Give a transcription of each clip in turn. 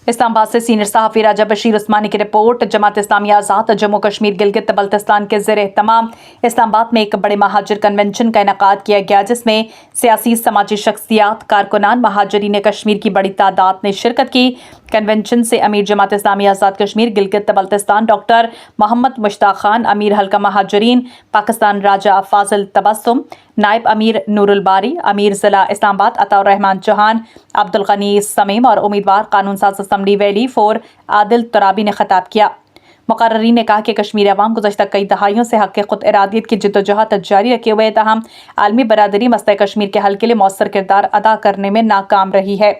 इस्लामाबाद से सीनियर सहाफ़ी राजा बशीर उस्मानी की रिपोर्ट। जमात इस्लामी आज़ाद जम्मू कश्मीर गिलगित बल्तिस्तान के ज़ेर एहतमाम इस्लामाबाद में एक बड़े महाजिर कन्वेंशन का इनेकाद किया गया, जिसमें सियासी समाजी शख्सियात, कारकुनान, महाजरीन कश्मीर की बड़ी तादाद ने शिरकत की। कन्वेंशन से अमीर जमात इस्लामी आज़ाद कश्मीर गिलगित बल्तिस्तान डॉक्टर मोहम्मद मुश्ताक खान, अमीर हल्का महाजरीन पाकिस्तान राजा फाजिल तबस्सुम, नायब अमीर नूरुल बारी, अमीर ज़िला इस्लामाबाद अताउर रहमान चौहान, अब्दुल गनी समीम और उम्मीदवार कानून साज असम्बली वैली 4 आदिल तुराबी ने खिताब किया। मुकर्रीन ने कहा कि कश्मीरी अवाम गुज़श्ता कई दहाइयों से हक़ खुद इरादियत की जद्दोजहद जारी रखे हुए, तहम आलमी बरादरी मसला कश्मीर के हल के लिए मौसर किरदार अदा करने में नाकाम रही है।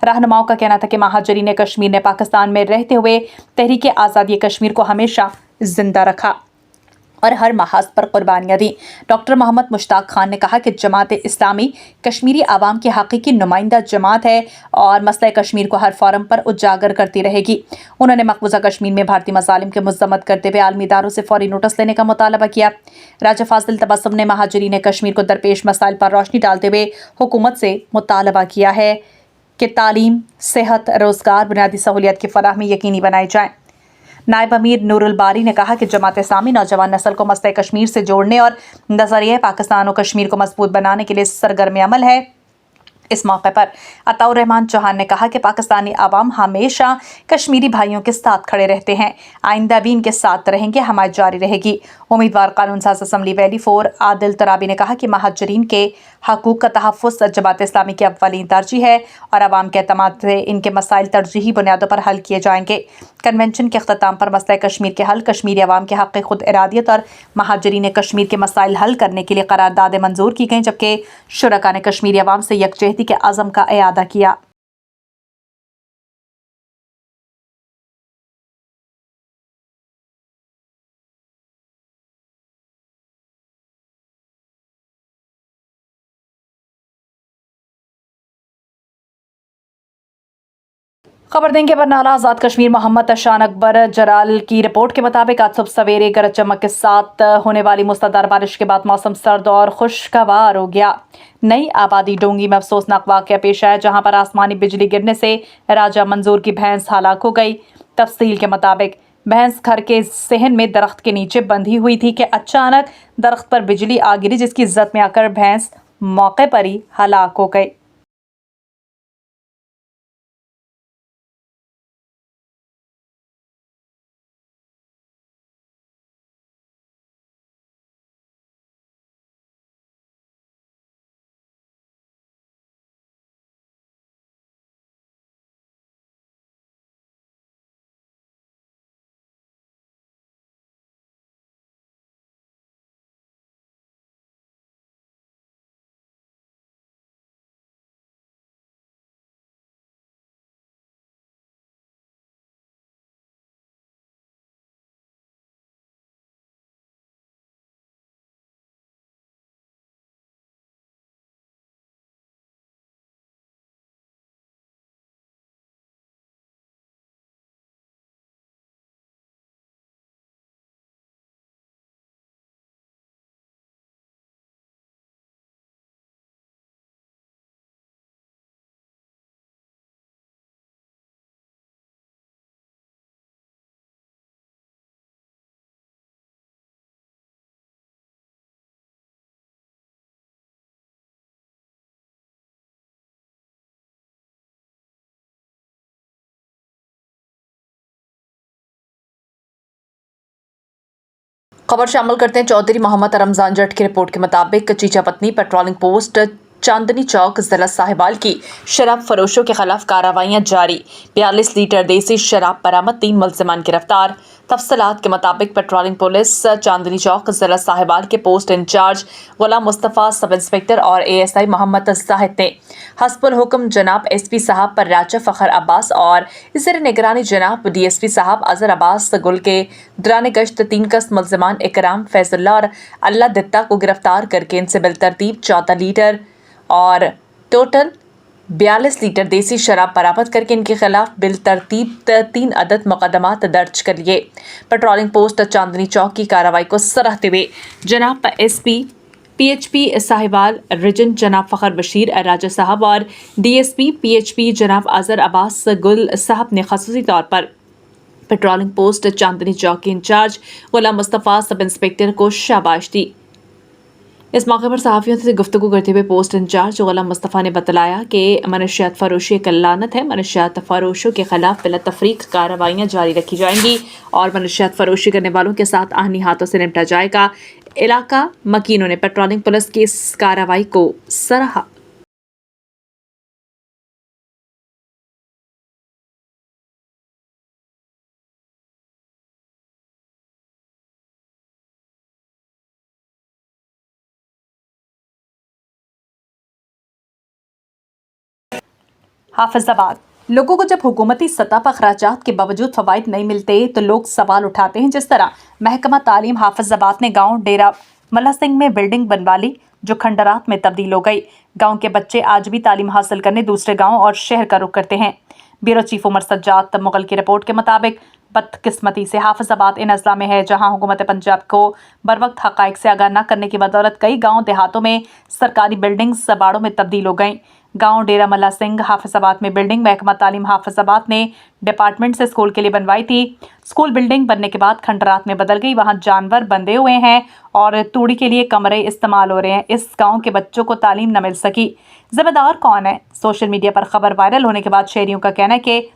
रहनुमाओं का कहना था कि महाजरीन कश्मीर ने पाकिस्तान में रहते हुए तहरीक आज़ादी कश्मीर को हमेशा जिंदा रखा और हर महाज पर कुर्बानियाँ दी। डॉक्टर मोहम्मद मुश्ताक खान ने कहा कि जमात इस्लामी कश्मीरी आवाम की हकीकी नुमाइंदा जमात है और मसला कश्मीर को हर फोरम पर उजागर करती रहेगी। उन्होंने मकबूजा कश्मीर में भारतीय मज़ालिम की मज़म्मत करते हुए आलमी इदारों से फौरी नोटिस लेने का मुतालबा किया। राजा फाजिल तबस्सुम ने महाजरीन कश्मीर को दरपेश मसाइल पर रोशनी डालते हुए हुकूमत से मुतालबा किया है कि तालीम, सेहत, रोज़गार, बुनियादी सहूलियत की फराहमी यकीनी बनाई जाए। नायब अमीर नूरुल बारी ने कहा कि जमात इस्लामी नौजवान नस्ल को मसले कश्मीर से जोड़ने और नज़रिए पाकिस्तान और कश्मीर को मजबूत बनाने के लिए सरगर्म अमल है। इस मौके पर अताउर रहमान चौहान ने कहा कि पाकिस्तानी आवाम हमेशा कश्मीरी भाइयों के साथ खड़े रहते हैं, आइंदा भी इनके साथ रहेंगे, हमायत जारी रहेगी। उम्मीदवार कानून साज असम्बली वैली 4 आदिल तुराबी ने कहा कि महाजरीन के हकूक़ का तहफ़्फ़ुज़ जमात इस्लामी की अव्वलीन तरजीह है और आवाम के एतमाद से इनके मसाइल तरजीही बुनियादों पर हल किए जाएंगे। कन्वेंशन के अख्ताम पर मसला कश्मीर के हल, कश्मीरी आवाम के हक़ खुद इरादियत और महाजरीन कश्मीर के मसाइल हल करने के लिए करारदादें मंजूर की गईं, जबकि शुरका ने कश्मीरी आवाम से यकजहती के अज़म का इयादा किया। खबर देंगे बरनाला आज़ाद कश्मीर मोहम्मद अशान अकबर जराल की रिपोर्ट के मुताबिक आज सुबह सवेरे गरज चमक के साथ होने वाली मूसलाधार बारिश के बाद मौसम सर्द और खुशगवार हो गया। नई आबादी डोंगी में अफसोसनाक वाक़या पेश आया, जहां पर आसमानी बिजली गिरने से राजा मंजूर की भैंस हलाक हो गई। तफसील के मुताबिक भैंस घर के सहन में दरख्त के नीचे बंधी हुई थी कि अचानक दरख्त पर बिजली आ गिरी, जिसकी जद में आकर भैंस मौके पर ही हलाक हो गई। खबर शामिल करते हैं चौधरी मोहम्मद रमजान जट की रिपोर्ट के मुताबिक चीचा पत्नी पेट्रोलिंग पोस्ट चांदनी चौक जिला साहिबाल की शराब फरोशों के खिलाफ कार्रवाइयां जारी। 42 लीटर देसी शराब बरामद, 3 मुल्ज़िमान गिरफ्तार। तफसीलात के मुताबिक पेट्रोलिंग पुलिस चांदनी चौक जिला साहिबाल के पोस्ट इंचार्ज गुलाम मुस्तफ़ा, सब इंस्पेक्टर और ASI मोहम्मद जाहिद ने हस्बुल हुक्म जनाब SP साहब पर राजा फ़खर अब्बास और ज़ेर निगरानी जनाब DSP साहब अज़हर अब्बास गुल के दौरान गश्त 3 कस मुल्ज़िमान इकराम, फैज़ुल्लाह और अल्लाह दित्ता को गिरफ्तार करके इनसे बिलतरतीब 14 लीटर और टोटल 42 लीटर देसी शराब बरामद करके इनके खिलाफ बिलतरतीब 3 अदद मुकदमात दर्ज कर लिए। पेट्रोलिंग पोस्ट चांदनी चौक की कार्रवाई को सराहते हुए जनाब SP PHP साहिवाल रीजन जनाब फ़खर बशीर राजा साहब और DSP PHP जनाब अजहर अब्बास गुल साहब ने खसूसी तौर पर पेट्रोलिंग पोस्ट चांदनी चौक के इंचार्ज गुलाम मुस्तफ़ा सब इंस्पेक्टर को शाबाश दी। इस मौके पर सहाफ़ियों से गुफ्तगू करते हुए पोस्ट इंचार्ज गुलाम मुस्तफ़ा ने बतलाया कि मनशियात फरोशी एक लानत है। मनशियात फरोशों के खिलाफ बिला तफरीक कार्रवाइयाँ जारी रखी जाएंगी और मनशियात फरोशी करने वालों के साथ आहनी हाथों से निपटा जाएगा। इलाका मकीनों ने पेट्रोलिंग पुलिस की इस कार्रवाई को सराहा। हाफिजाबाद लोगों को जब हुकूमती सतह पर खर्चात के बावजूद फवाइद नहीं मिलते तो लोग सवाल उठाते हैं। जिस तरह महकमा तालीम हाफिजाबाद ने गांव डेरा मल्ला सिंह में बिल्डिंग बनवा ली जो खंडरात में तब्दील हो गई। गांव के बच्चे आज भी तालीम हासिल करने दूसरे गांव और शहर का रुख करते हैं। ब्यूरो चीफ उमर सज्जाद मुगल की रिपोर्ट के मुताबिक बदकिस्मती से हाफिजाबाद इन अजला में है जहां हुकूमत पंजाब को बरवक्त हक़ाइक़ से आगाह न करने की बदौलत कई गाँव देहातों में सरकारी बिल्डिंग्स बाड़ों में तब्दील हो गईं। गांव डेरा मल्ला सिंह हाफिजाबाद में बिल्डिंग महकमा तालीम हाफिजाबाद ने डिपार्टमेंट से स्कूल के लिए बनवाई थी। स्कूल बिल्डिंग बनने के बाद खंडरात में बदल गई। वहां जानवर बंधे हुए हैं और तूड़ी के लिए कमरे इस्तेमाल हो रहे हैं। इस गांव के बच्चों को तालीम न मिल सकी। जिम्मेदार कौन है? सोशल मीडिया पर खबर वायरल होने के बाद शहरियों का कहना है कि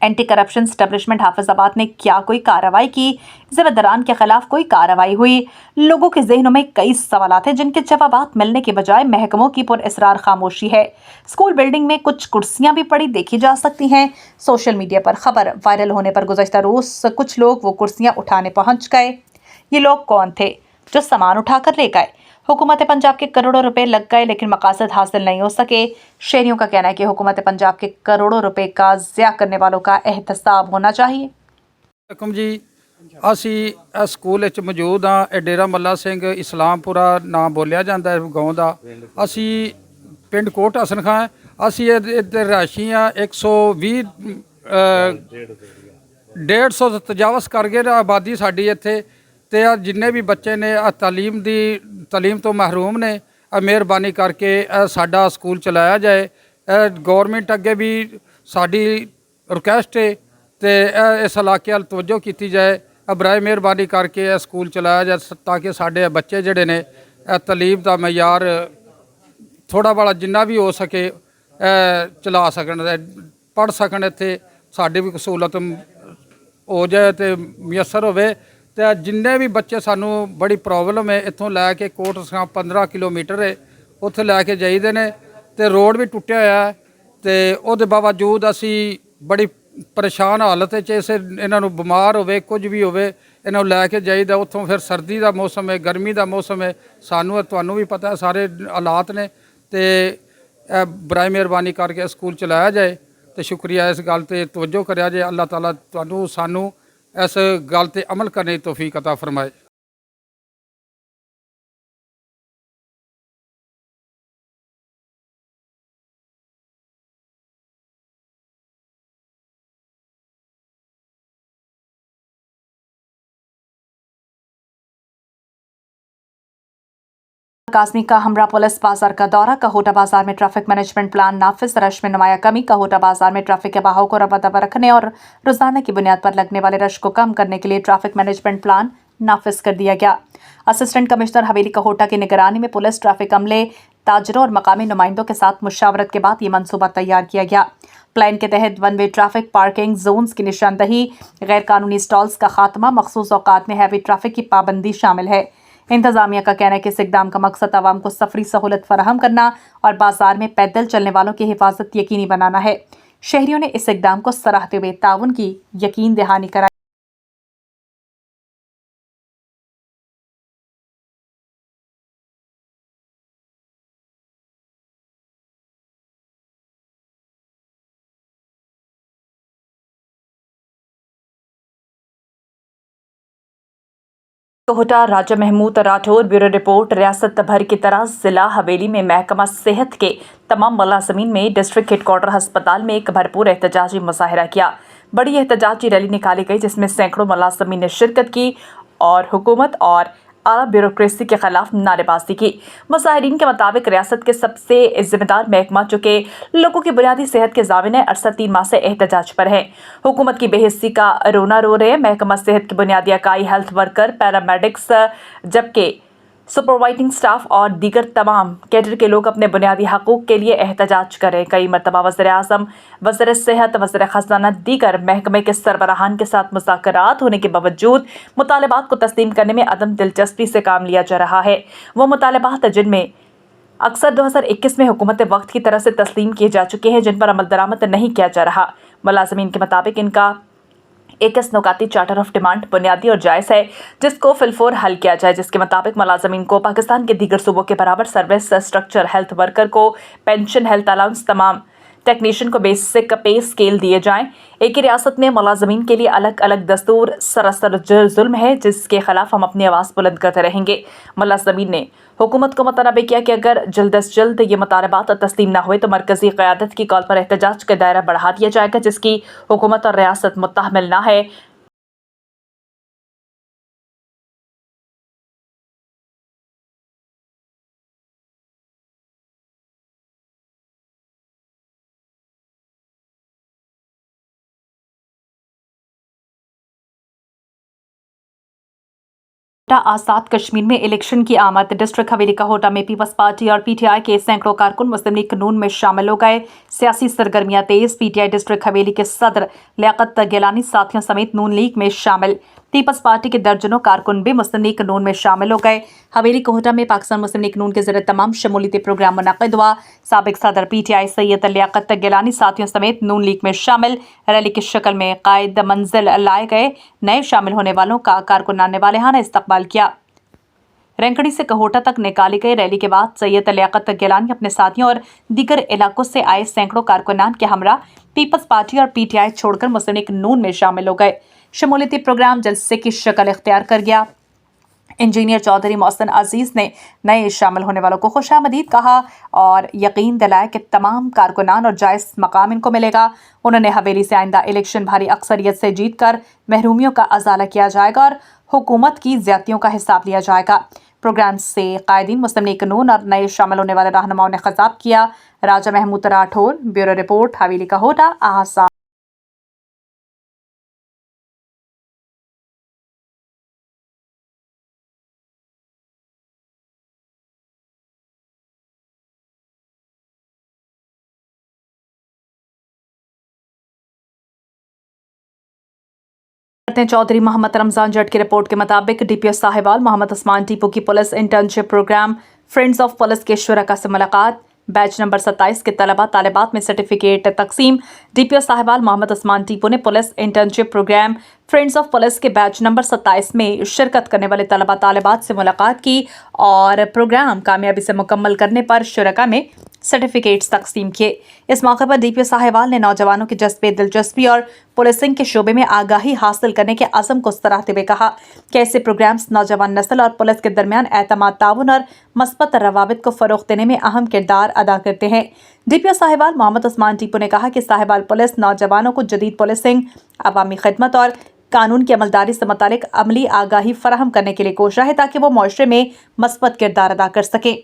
एंटी करप्शन स्टैब्लिशमेंट हाफिजाबाद ने क्या कोई कार्रवाई की? जिम्मेदारान के खिलाफ कोई कार्रवाई हुई? लोगों के जहनों में कई सवालात हैं जिनके जवाबात मिलने के बजाय महकमों की पुरअसरार खामोशी है। स्कूल बिल्डिंग में कुछ कुर्सियां भी पड़ी देखी जा सकती हैं। सोशल मीडिया पर खबर वायरल होने पर गुज़श्ता रोज कुछ लोग वो कुर्सियां उठाने पहुंच गए। ये लोग कौन थे जो सामान उठाकर ले गए? हुकूमत पंजाब के करोड़ों रुपए लग गए लेकिन मकासद हासिल नहीं हो सके। शहरियों का कहना है कि हुकूमत पंजाब के करोड़ों रुपए का ज़िया करने वालों का एहतसाब होना चाहिए। जी असी स्कूल मौजूद हाँ। डेरा मल्ला सिंह इस्लामपुरा नाम बोलिया जाता है गाँव का। असी पिंड कोट हसन खां असी रिहायशी हाँ। 120 150 तजावज़ कर गए आबादी साड़ी इत्थे ते जिन्ने भी बच्चे ने तालीम तो महरूम ने मेहरबानी करके साडा स्कूल चलाया जाए। गौरमेंट अगे भी साड़ी रिक्वेस्ट है तो इस इलाके वाल तवज्जो की जाए। बराए मेहरबानी करके स्कूल चलाया जाए ताकि साढ़े बच्चे जड़े ने तालीम का मयार थोड़ा बड़ा जिन्ना भी हो सके चला सकन, पढ़ सकन। इत्थे साड़ी भी सहूलत हो जाए तो मयसर होवे। तो जिन्ने भी बच्चे सानू बड़ी प्रॉब्लम है इत्थों लैके कोट 15 किलोमीटर है उत्थे लैके जाइदे ने ते रोड भी टुटिया होया है। तो उहदे बावजूद असी बड़ी परेशान हालत इस इन्हां नूं बीमार होवे कुछ भी होवे इन्हां नूं लैके जाइदा। उत्थों फिर सर्दी का मौसम है, गर्मी का मौसम है, सानू तुहानू भी पता है सारे हालात ने। तो बराए मेहरबानी करके स्कूल चलाया जाए तो शुक्रिया। इस गल ते तवज्जो करिया जाए। अल्लाह ताला तुहानू सानू इस गल ते अमल करने की तौफीक अता फरमाए। कासनी का हमरा पुलिस बाजार का दौरा। कहोटा बाजार में ट्रैफिक मैनेजमेंट प्लान नाफिज। रश में नुमाया कमी। कहोटा बाजार में ट्रैफिक के बहाव को रवा-दवा रखने और रोजाना की बुनियाद पर लगने वाले रश को कम करने के लिए ट्रैफिक मैनेजमेंट प्लान नाफिज कर दिया गया। असिस्टेंट कमिश्नर हवेली कहोटा की निगरानी में पुलिस ट्रैफिक अमले, ताजरों और मकामी नुमाइंदों के साथ मुशावरत के बाद ये मनसूबा तैयार किया गया। प्लान के तहत one way traffic, parking zones की निशानदही, गैर कानूनी स्टॉल्स का खात्मा, मखसूस औकात में हैवी ट्रैफिक की पाबंदी शामिल है। इंतजामिया का कहना है कि इस इकदाम का मकसद आवाम को सफरी सहूलत फराहम करना और बाजार में पैदल चलने वालों की हिफाजत यकीनी बनाना है। शहरियों ने इस इकदाम को सराहते हुए ताउन की यकीन दहानी कराई। कोहटा राजा महमूद राठौर, ब्यूरो रिपोर्ट। रियासत भर की तरह जिला हवेली में महकमा सेहत के तमाम मुलाजमीन में डिस्ट्रिक्ट हेडक्वार्टर अस्पताल में एक भरपूर एहतजाजी मुजाहरा किया। बड़ी एहतजाजी रैली निकाली गई जिसमें सैकड़ों मुलाजमीन ने शिरकत की और हुकूमत और आला ब्यूरोक्रेसी के खिलाफ नारेबाजी की। मुजाहिरीन के मुताबिक रियासत के सबसे जिम्मेदार महकमा जो कि लोगों की बुनियादी सेहत के ज़ामिन है अरसा 3 माह से एहतजाज पर है। हुकूमत की बेहिस्सी का रोना रो रहे महकमा सेहत की बुनियादी इकाई, हेल्थ वर्कर, पैरामेडिक्स, जबकि सुपरवाइजिंग स्टाफ और दीगर तमाम कैडर के लोग अपने बुनियादी हकूक़ के लिए एहतजाज करें। कई मरतबा वज़ीर-ए-आज़म, वज़ीर सेहत, वज़ीर ख़ज़ाना, दीगर महकमे के सरबराहान के साथ मुज़ाकरात होने के बावजूद मुतालबात को तस्लीम करने में अदम दिलचस्पी से काम लिया जा रहा है। वो मुतालबात जिनमें अक्सर 2021 में हुकूमत वक्त की तरफ से तस्लीम किए जा चुके हैं, जिन पर अमल दरामद नहीं किया जा रहा। मुलाज़मीन के मुताबिक इनका एक नुकाती चार्टर ऑफ डिमांड बुनियादी और जायज़ है, जिसको फिलफोर हल किया जाए, जिसके मुताबिक मुलाज़मीन को पाकिस्तान के दीगर सूबों के बराबर सर्विस स्ट्रक्चर, हेल्थ वर्कर को पेंशन, हेल्थ अलाउंस, तमाम टेक्नीशियन को बेसिक पे स्केल दिए जाएं। एक ही रियासत में मुलाज़मीन के लिए अलग अलग दस्तूर सरासर जुल्म है, जिसके खिलाफ हम अपनी आवाज़ बुलंद करते रहेंगे। मुलाज़मीन ने हुकूमत को मुतनबे किया कि अगर जल्द अज जल्द ये मुतालबात तस्लीम न हुए तो मरकज़ी क़यादत की कॉल पर एहतजाज का दायरा बढ़ा दिया जाएगा, जिसकी हुकूमत और रियासत मुतहम्मिल न है। आज़ाद कश्मीर में इलेक्शन की आमद। डिस्ट्रिक्ट हवेली काहोटा में पीपल्स पार्टी और पीटीआई के सैकड़ों कारकुन मुस्लिम लीग नून में शामिल हो गए। सियासी सरगर्मियां तेज। पीटीआई डिस्ट्रिक्ट हवेली के सदर लियाकत गिलानी साथियों समेत नून लीग में शामिल। पीपल्स पार्टी के दर्जनों कारकुन भी मुस्लिम लीग नून में शामिल हो गए। हवेली काहोटा में पाकिस्तान मुस्लिम लीग नून के ज़रिए तमाम शमूलियती प्रोग्राम मुनक़िद हुआ। साबिक सदर पीटीआई सैयद लियाकत गिलानी साथियों समेत नून लीग में शामिल। रैली की शक्ल में कायद मंजिल लाए गए नए शामिल होने वालों का कारकुनान ने वालेहाना इस्तकबाल किया। रैंकड़ी से काहोटा तक निकाली गई रैली के बाद सैयद लियाकत गिलानी अपने साथियों और दीगर इलाकों से आए सैकड़ों कारकुनान के हमरा पीपल्स पार्टी और पीटीआई छोड़कर मुस्लिम लीग नून में शामिल हो गए। शमूलियती प्रोग्राम जलसे की शक्ल इख्तियार कर गया। इंजीनियर चौधरी मोहसिन अजीज ने नए शामिल होने वालों को खुशामदीद कहा और यकीन दिलाया कि तमाम कारकुनान और जायज़ मकाम इनको मिलेगा। उन्होंने हवेली से आइंदा इलेक्शन भारी अक्सरियत से जीतकर महरूमियों का अजाला किया जाएगा और हुकूमत की ज़्यादतियों का हिसाब लिया जाएगा। प्रोग्राम से कायदीन मुस्लिम लीग नून और नए शामिल होने वाले रहनुमाओं ने खिताब किया। राजा महमूद राठौर, ब्यूरो रिपोर्ट, हवेली काहोटा, आसाम। चौधरी मोहम्मद रमजान जट की रिपोर्ट के मुताबिक डीपीओ साहिवाल मोहम्मद उस्मान टीपू की police internship program friends of police के शुरका से मुलाकात। बैच नंबर 27 के तलबा तालिबात में सर्टिफिकेट तकसीम। डीपीओ साहिवाल मोहम्मद उस्मान टीपू ने police internship program friends of police के बैच नंबर 27 में शिरकत करने वाले तलबा तालिबात से मुलाकात की और प्रोग्राम कामयाबी से मुकम्मल करने पर शुरका में सर्टिफिकेट्स तकसीम किए। इस मौके पर डीपीओ साहिवाल ने नौजवानों के जज्बे, दिलचस्पी और पुलिसिंग के शोबे में आगाही हासिल करने के अज़म को सराहते हुए कहा कि ऐसे प्रोग्राम्स नौजवान नस्ल और पुलिस के दरमियान एतमाद, ताउन और मस्बत रवाबित को फ़रोग़ देने में अहम किरदार अदा करते हैं। डीपीओ साहिवाल मोहम्मद उस्मान टीपू ने कहा कि साहिवाल पुलिस नौजवानों को जदीद पुलिसिंग, अवामी खिदमत और कानून की अमलदारी से मुतालिक अमली आगाही फराहम करने के लिए कोशिश है ताकि वो मुआशरे में मस्बत किरदार अदा कर सकें।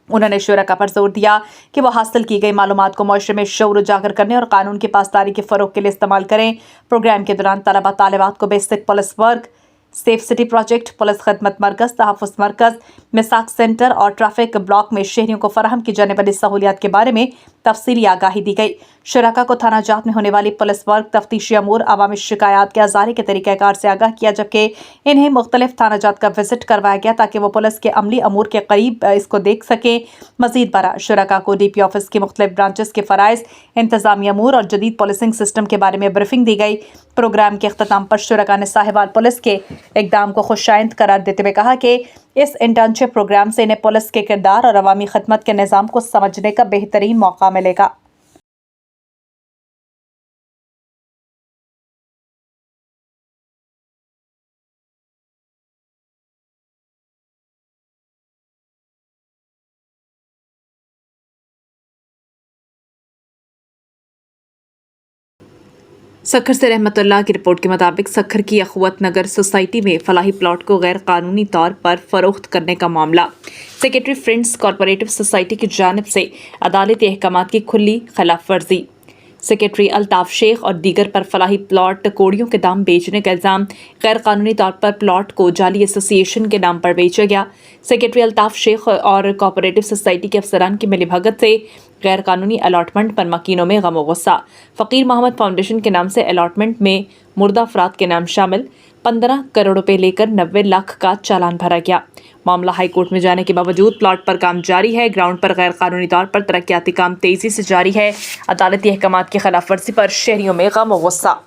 उन्होंने शुरका पर जोर दिया कि वो हासिल की गई मालूमात को मुआशरे में शऊर उजागर करने और कानून की पासदारी के फ़रोग़ के लिए इस्तेमाल करें। प्रोग्राम के दौरान तलबा तालिबात को basic police work, safe city project, police खदमत मरकज़, तहफ़्फ़ुज़ मरकज़, मिसाक सेंटर और ट्रैफिक ब्लॉक में शहरियों को फराहम की जाने वाली सहूलियात के बारे में तफसीली आगाही दी गई। शुरका को थाना जात में होने वाली पुलिस वर्क, तफ्तीशी अमूर, अवामी शिकायत के अज़ारे के तरीक़ाकार से आगाह किया, जबकि इन्हें मुख्तलिफ थाना जात का विजिट करवाया गया ताकि वो पुलिस के अमली अमूर के करीब इसको देख सकें। मज़ीद बरा शुरका को DP ऑफिस के मुख्तलिफ ब्रांचेस के फ़राइज़, इंतज़ामी अमूर और जदीद पुलिसिंग सिस्टम के बारे में ब्रीफिंग दी गई। प्रोग्राम के अख्ताम पर शुरका ने साहिवाल पुलिस के इक़दाम को खुशाइंद करार देते हुए कहा कि इस इंटर्नशिप प्रोग्राम से इन्हें पुलिस के किरदार और अवामी खिदमत के निज़ाम को समझने का बेहतरीन मौका मिलेगा। सखर से रहमतुल्लाह की रिपोर्ट के मुताबिक सखर की अखवत नगर सोसाइटी में फलाही प्लॉट को गैर कानूनी तौर पर फरोख्त करने का मामला सेक्रेटरी फ्रेंड्स कॉरपोरेटिव सोसाइटी की जानिब से अदालती अहकामात की खुली खिलाफ वर्जी। सेक्रेटरी अल्ताफ शेख और दीगर पर फलाही प्लॉट कोड़ियों के दाम बेचने का इल्ज़ाम। गैर कानूनी तौर पर प्लॉट को जाली एसोसिएशन के नाम पर बेचा गया। सेक्रेटरी अल्ताफ शेख और कॉपरेटिव सोसाइटी के अफसरान की मिलीभगत से गैर कानूनी अलॉटमेंट पर मकीनों में गम गुस्सा। फ़कीर मोहम्मद फाउंडेशन के नाम से अलॉटमेंट में मुर्दा अफराद के नाम शामिल 15 करोड़ रुपए लेकर 90 लाख का चालान भरा गया। मामला हाई कोर्ट में जाने के बावजूद प्लॉट पर काम जारी है। ग्राउंड पर गैर कानूनी तौर पर तरक्याती काम तेजी से जारी है। अदालती अहकामात की खिलाफ वर्जी पर शहरियों में गम गुस्सा।